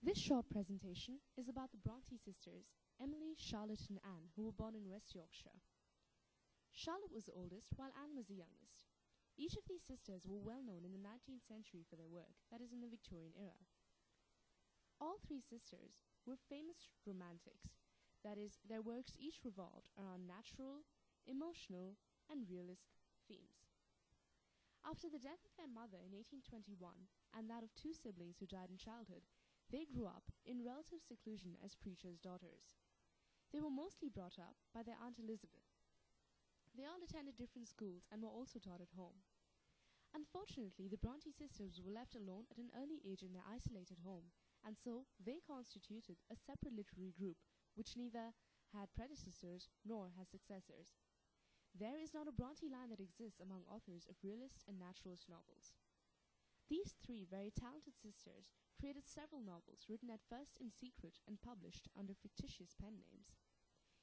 This short presentation is about the Bronte sisters, Emily, Charlotte and Anne, who were born in West Yorkshire. Charlotte was the oldest, while Anne was the youngest. Each of these sisters were well known in the 19th century for their work, that is, in the Victorian era. All three sisters were famous romantics, that is, their works each revolved around natural, emotional, and realist themes. After the death of their mother in 1821, and that of two siblings who died in childhood, they grew up in relative seclusion as preachers' daughters. They were mostly brought up by their Aunt Elizabeth. They all attended different schools and were also taught at home. Unfortunately, the Bronte sisters were left alone at an early age in their isolated home, and so they constituted a separate literary group, which neither had predecessors nor has successors. There is not a Bronte line that exists among authors of realist and naturalist novels. These three very talented sisters created several novels written at first in secret and published under fictitious pen names.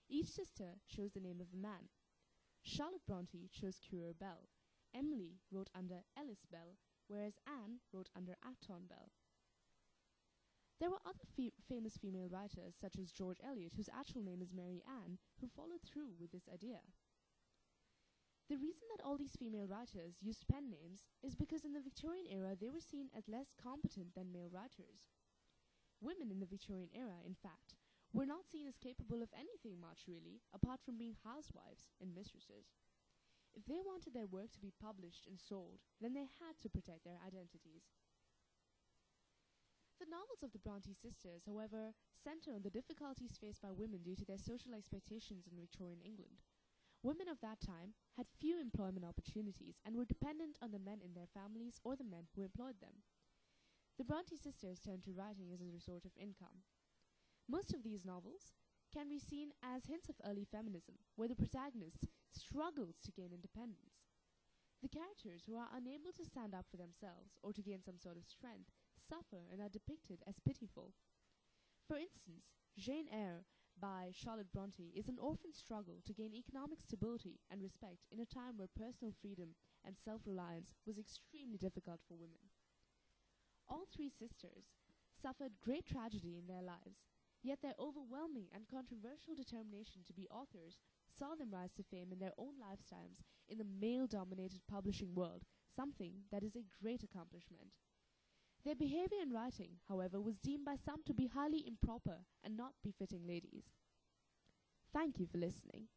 Each sister chose the name of a man. Charlotte Bronte chose Currer Bell. Emily wrote under Ellis Bell, whereas Anne wrote under Acton Bell. There were other famous female writers, such as George Eliot, whose actual name is Mary Ann, who followed through with this idea. The reason that all these female writers used pen names is because in the Victorian era they were seen as less competent than male writers. Women in the Victorian era, in fact, were not seen as capable of anything much really, apart from being housewives and mistresses. If they wanted their work to be published and sold, then they had to protect their identities. The novels of the Bronte sisters, however, center on the difficulties faced by women due to their social expectations in Victorian England. Women of that time had few employment opportunities and were dependent on the men in their families or the men who employed them. The Bronte sisters turned to writing as a sort of income. Most of these novels can be seen as hints of early feminism, where the protagonist struggles to gain independence. The characters who are unable to stand up for themselves or to gain some sort of strength suffer and are depicted as pitiful. For instance, Jane Eyre by Charlotte Bronte is an orphan struggle to gain economic stability and respect in a time where personal freedom and self-reliance was extremely difficult for women. All three sisters suffered great tragedy in their lives, yet their overwhelming and controversial determination to be authors saw them rise to fame in their own lifetimes in the male-dominated publishing world, something that is a great accomplishment. Their behavior in writing, however, was deemed by some to be highly improper and not befitting ladies. Thank you for listening.